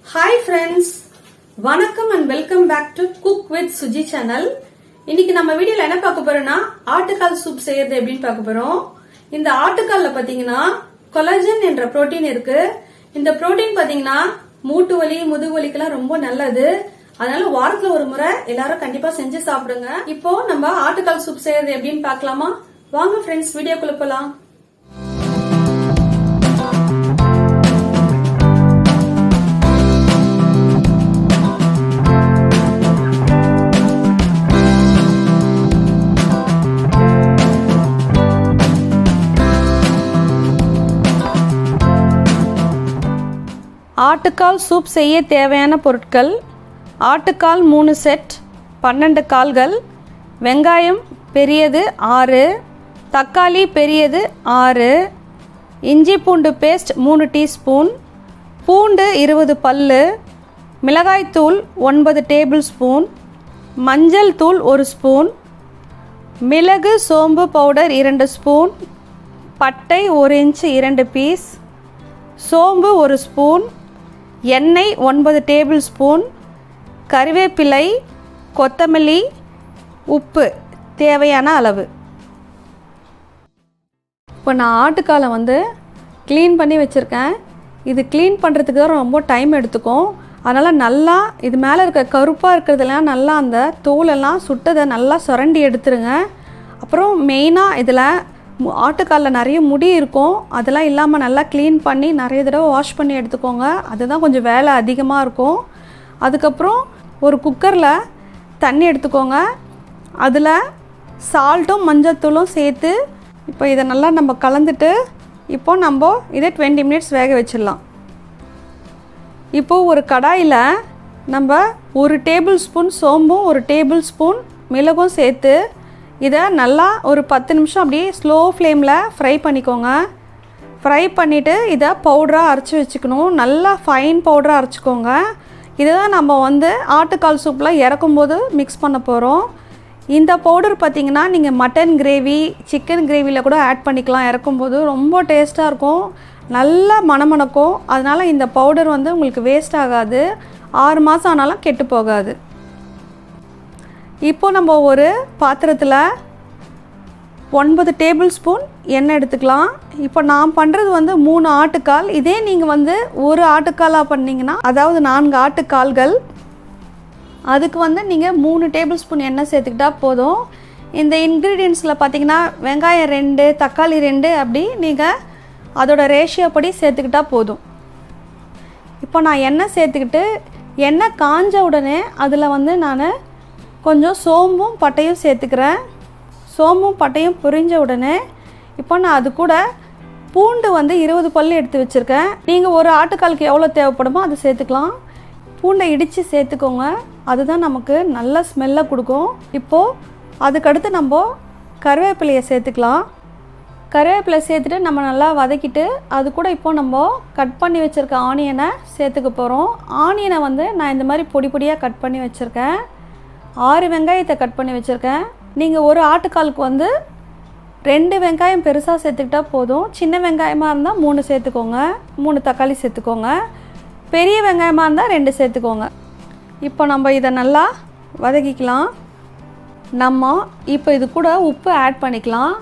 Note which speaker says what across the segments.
Speaker 1: Hi friends, வணக்கம் and welcome back to Cook with Suji channel. இன்னைக்கு நம்ம வீடியோல என்ன பார்க்க போறோம்னா ஆட்டுக்கால் சூப் செய்யறது எப்படின்னு பார்க்க போறோம். இந்த ஆட்டுக்கால்ல பாத்தீங்கன்னா கொலாஜன் என்ற புரோட்டீன் இருக்கு. இந்த புரோட்டீன் பாத்தீங்கன்னா மூட்டு வலி, முதுகு வலிக்கெல்லாம் ரொம்ப நல்லது. அதனால வாரத்துல ஒரு முறை எல்லாரும் கண்டிப்பா செஞ்சு சாப்பிடுங்க. இப்போ நம்ம ஆட்டுக்கால் சூப் செய்யறது எப்படின்னு பார்க்கலாமா? வாங்க ஃப்ரெண்ட்ஸ், வீடியோக்குள்ள போலாம். ஆட்டுக்கால் சூப் செய்ய தேவையான பொருட்கள்: ஆட்டுக்கால் 3 செட், 12 கால்கள், வெங்காயம் பெரியது 6, தக்காளி பெரியது 6, இஞ்சி பூண்டு பேஸ்ட் 3 டீஸ்பூன், பூண்டு 20 பல்லு, மிளகாய்த்தூள் 9 டேபிள் ஸ்பூன், மஞ்சள் தூள் 1 ஸ்பூன், மிளகு சோம்பு பவுடர் 2 ஸ்பூன், பட்டை 1 இன்ச் 2 பீஸ், சோம்பு 1 ஸ்பூன், எண்ணெய் 9 டேபிள் ஸ்பூன், கறிவேப்பிலை, கொத்தமல்லி, உப்பு தேவையான அளவு. இப்போ நான் ஆட்டுக்காலை க்ளீன் பண்ணி வச்சுருக்கேன். இது க்ளீன் பண்ணுறதுக்கு தான் ரொம்ப டைம் எடுத்துக்கும். அதனால் நல்லா இது மேலே இருக்க கருப்பாக இருக்கிறதுலாம் நல்லா அந்த தோலெல்லாம் சுட்டதை நல்லா சுரண்டி எடுத்துருங்க. அப்புறம் மெயினாக இதில் ஆட்டுக்காலில் நிறைய முடி இருக்கும், அதெல்லாம் இல்லாமல் நல்லா க்ளீன் பண்ணி நிறைய தடவை வாஷ் பண்ணி எடுத்துக்கோங்க. அதுதான் கொஞ்சம் வேலை அதிகமாக இருக்கும். அதுக்கப்புறம் ஒரு குக்கரில் தண்ணி எடுத்துக்கோங்க. அதில் சால்ட்டும் மஞ்சத்தூளும் சேர்த்து இப்போ இதை நல்லா நம்ம கலந்துட்டு இப்போ நம்ம இதை 20 மினிட்ஸ் வேக வச்சிடலாம். இப்போது ஒரு கடாயில் நம்ம 1 டேபிள் ஸ்பூன் சோம்பும் 1 டேபிள் ஸ்பூன் மிளகும் சேர்த்து இதை நல்லா ஒரு 10 நிமிஷம் அப்படியே ஸ்லோ ஃப்ளேமில் ஃப்ரை பண்ணிக்கோங்க. ஃப்ரை பண்ணிவிட்டு இதை பவுடராக அரைச்சி வச்சுக்கணும். நல்லா ஃபைன் பவுடராக அரைச்சிக்கோங்க. இதை தான் நம்ம ஆட்டுக்கால் சூப்பில் இறக்கும்போது மிக்ஸ் பண்ண போகிறோம். இந்த பவுடர் பார்த்திங்கன்னா நீங்கள் மட்டன் கிரேவி, சிக்கன் கிரேவியில் கூட ஆட் பண்ணிக்கலாம். இறக்கும்போது ரொம்ப டேஸ்ட்டாக இருக்கும், நல்லா மணமணக்கும். அதனால் இந்த பவுடர் உங்களுக்கு வேஸ்ட் ஆகாது, 6 மாதம் ஆனாலும் கெட்டு போகாது. இப்போ நம்ம ஒரு பாத்திரத்தில் 9 டேபிள் ஸ்பூன் எண்ணெய் எடுத்துக்கலாம். இப்போ நான் பண்ணுறது 3 ஆட்டுக்கால். இதே நீங்கள் ஒரு ஆட்டுக்காலாக பண்ணிங்கன்னா, அதாவது 4 ஆட்டுக்கால்கள், அதுக்கு நீங்கள் 3 டேபிள் ஸ்பூன் எண்ணெய் சேர்த்துக்கிட்டா போதும். இந்த இன்க்ரீடியன்ஸில் பார்த்திங்கன்னா வெங்காயம் 2, தக்காளி 2 அப்படி நீங்கள் அதோட ரேஷியோ படி சேர்த்துக்கிட்டா போதும். இப்போ நான் எண்ணெய் சேர்த்துக்கிட்டு எண்ணெய் காஞ்ச உடனே அதில் நான் கொஞ்சம் சோம்பும் பட்டையும் சேர்த்துக்கிறேன். சோம்பும் பட்டையும் பொரிஞ்ச உடனே இப்போ நான் அது கூட பூண்டு 20 பல்லு எடுத்து வச்சுருக்கேன். நீங்கள் ஒரு ஆட்டுக்காலுக்கு எவ்வளோ தேவைப்படுமோ அதை சேர்த்துக்கலாம். பூண்டை இடித்து சேர்த்துக்கோங்க, அதுதான் நமக்கு நல்ல ஸ்மெல்லை கொடுக்கும். இப்போது அதுக்கடுத்து நம்ம கறிவேப்பிலையை சேர்த்துக்கலாம். கறிவேப்பிலை சேர்த்துட்டு நம்ம நல்லா வதக்கிட்டு அது கூட இப்போது நம்ம கட் பண்ணி வச்சுருக்க ஆனியனை சேர்த்துக்க போகிறோம். ஆனியனை நான் இந்த மாதிரி பொடி பொடியாக கட் பண்ணி வச்சுருக்கேன். 6 வெங்காயத்தை கட் பண்ணி வச்சுருக்கேன். நீங்கள் ஒரு ஆட்டுக்காலுக்கு 2 வெங்காயம் பெருசாக சேர்த்துக்கிட்டா போதும். சின்ன வெங்காயமாக இருந்தால் 3 சேர்த்துக்கோங்க. 3 தக்காளி சேர்த்துக்கோங்க. பெரிய வெங்காயமாக இருந்தால் 2 சேர்த்துக்கோங்க. இப்போ நம்ம இதை நல்லா வதக்கிக்கலாம். நம்ம இப்போ இது கூட உப்பு ஆட் பண்ணிக்கலாம்.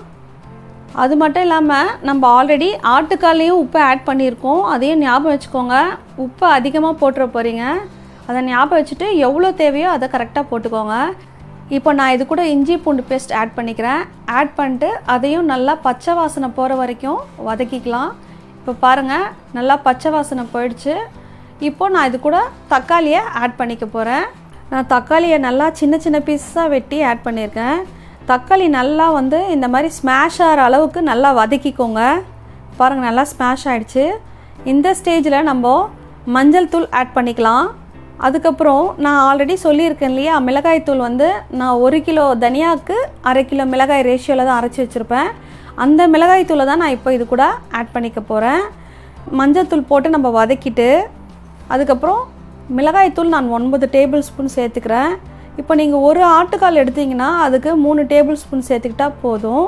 Speaker 1: அது மட்டும் இல்லாமல் நம்ம ஆல்ரெடி ஆட்டுக்காலையும் உப்பு ஆட் பண்ணியிருக்கோம், அதையும் ஞாபகம் வச்சுக்கோங்க. உப்பு அதிகமாக போட்டுற போகிறீங்க, அதை ஞாபகம் வச்சுட்டு எவ்வளோ தேவையோ அதை கரெக்டாக போட்டுக்கோங்க. இப்போ நான் இது கூட இஞ்சி பூண்டு பேஸ்ட் ஆட் பண்ணிக்கிறேன். ஆட் பண்ணிட்டு அதையும் நல்லா பச்சை வாசனை போகிற வரைக்கும் வதக்கிக்கலாம். இப்போ பாருங்கள், நல்லா பச்சை வாசனை போயிடுச்சு. இப்போது நான் இது கூட தக்காளியை ஆட் பண்ணிக்க போகிறேன். நான் தக்காளியை நல்லா சின்ன சின்ன பீஸாக வெட்டி ஆட் பண்ணியிருக்கேன். தக்காளி நல்லா இந்த மாதிரி ஸ்மாஷ் ஆகிற அளவுக்கு நல்லா வதக்கிக்கோங்க. பாருங்கள், நல்லா ஸ்மாஷ் ஆகிடுச்சு. இந்த ஸ்டேஜில் நம்ம மஞ்சள் தூள் ஆட் பண்ணிக்கலாம். அதுக்கப்புறம் நான் ஆல்ரெடி சொல்லியிருக்கேன் இல்லையா, மிளகாய்த்தூள் நான் 1 கிலோ தனியாவுக்கு 1/2 கிலோ மிளகாய் ரேஷியோவில் தான் அரைச்சி வச்சுருப்பேன். அந்த மிளகாய்த்தூளை தான் நான் இப்போ இது கூட ஆட் பண்ணிக்க போகிறேன். மஞ்சத்தூள் போட்டு நம்ம வதக்கிட்டு அதுக்கப்புறம் மிளகாய்த்தூள் நான் 9 டேபிள் ஸ்பூன் சேர்த்துக்கிறேன். இப்போ நீங்கள் ஒரு ஆட்டுக்கால் எடுத்திங்கன்னா அதுக்கு 3 டேபிள் ஸ்பூன் சேர்த்துக்கிட்டா போதும்.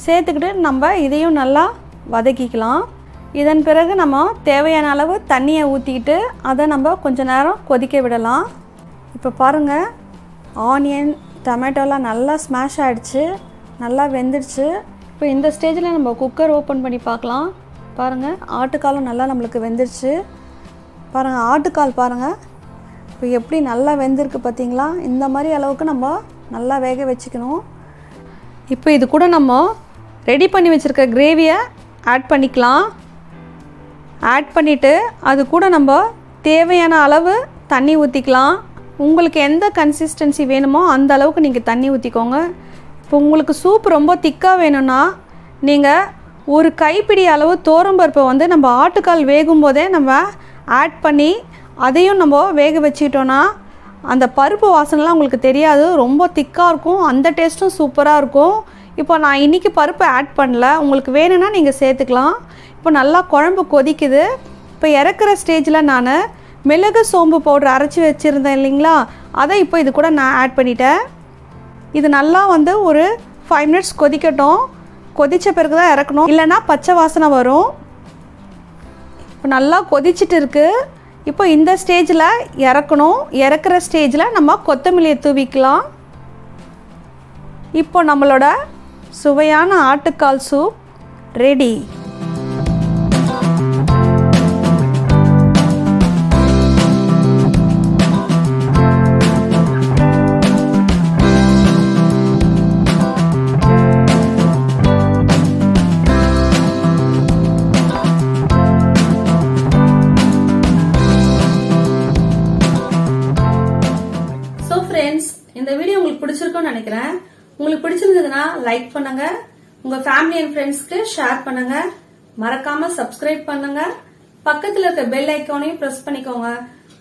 Speaker 1: சேர்த்துக்கிட்டு நம்ம இதையும் நல்லா வதக்கிக்கலாம். இதன் பிறகு நம்ம தேவையான அளவு தண்ணியை ஊற்றிக்கிட்டு அதை நம்ம கொஞ்ச நேரம் கொதிக்க விடலாம். இப்போ பாருங்கள், ஆனியன் டொமேட்டோலாம் நல்லா ஸ்மாஷ் ஆகிடுச்சு, நல்லா வெந்துடுச்சு. இப்போ இந்த ஸ்டேஜில் நம்ம குக்கர் ஓப்பன் பண்ணி பார்க்கலாம். பாருங்கள், ஆட்டுக்காலும் நல்லா நம்மளுக்கு வெந்துடுச்சு. பாருங்கள், ஆட்டுக்கால் பாருங்கள் இப்போ எப்படி நல்லா வெந்திருக்கு பார்த்தீங்களா? இந்த மாதிரி அளவுக்கு நம்ம நல்லா வேக வச்சுக்கணும். இப்போ இது கூட நம்ம ரெடி பண்ணி வச்சுருக்க கிரேவியை ஆட் பண்ணிக்கலாம். ஆட் பண்ணிவிட்டு அது கூட நம்ம தேவையான அளவு தண்ணி ஊற்றிக்கலாம். உங்களுக்கு எந்த கன்சிஸ்டன்சி வேணுமோ அந்த அளவுக்கு நீங்கள் தண்ணி ஊற்றிக்கோங்க. இப்போ உங்களுக்கு சூப் ரொம்ப திக்காக வேணும்னா நீங்கள் ஒரு கைப்பிடி அளவு துவரம்பருப்பை வந்து நம்ம ஆட்டுக்கால் வேகும் போதே நம்ம ஆட் பண்ணி அதையும் நம்ம வேக வச்சுக்கிட்டோன்னா அந்த பருப்பு வாசனைலாம் உங்களுக்கு தெரியாது, ரொம்ப திக்காக இருக்கும், அந்த டேஸ்ட்டும் சூப்பராக இருக்கும். இப்போ நான் இன்றைக்கி பருப்பு ஆட் பண்ணல, உங்களுக்கு வேணும்னா நீங்கள் சேர்த்துக்கலாம். இப்போ நல்லா குழம்பு கொதிக்குது. இப்போ இறக்குற ஸ்டேஜில் நான் மிளகு சோம்பு பவுடர் அரைச்சி வச்சுருந்தேன் இல்லைங்களா, அதை இப்போ இது கூட நான் ஆட் பண்ணிட்டேன். இது நல்லா வந்து ஒரு 5 மினிட்ஸ் கொதிக்கட்டும். கொதித்த பிறகு தான் இறக்கணும், இல்லைன்னா பச்சை வாசனை வரும். இப்போ நல்லா கொதிச்சுட்டு இருக்குது. இப்போ இந்த ஸ்டேஜில் இறக்கணும். இறக்குற ஸ்டேஜில் நம்ம கொத்தமல்லியை தூவிக்கலாம். இப்போ நம்மளோட சுவையான ஆட்டுக்கால் சூப் ரெடி. இந்த வீடியோ உங்களுக்கு பிடிச்சிருக்கும்னு நினைக்கிறேன். உங்களுக்கு பிடிச்சிருந்ததுன்னா லைக் பண்ணுங்க, உங்க ஃபேமிலி அண்ட் ஃப்ரெண்ட்ஸ்க்கு ஷேர் பண்ணுங்க, மறக்காம சப்ஸ்கிரைப் பண்ணுங்க, பக்கத்துல இருக்க பெல் ஐக்கானையும் பிரஸ் பண்ணிக்கோங்க.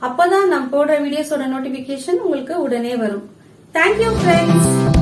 Speaker 1: அப்பதான் நான் போடுற வீடியோஸோட நோட்டிபிகேஷன் உங்களுக்கு உடனே வரும். Thank you friends.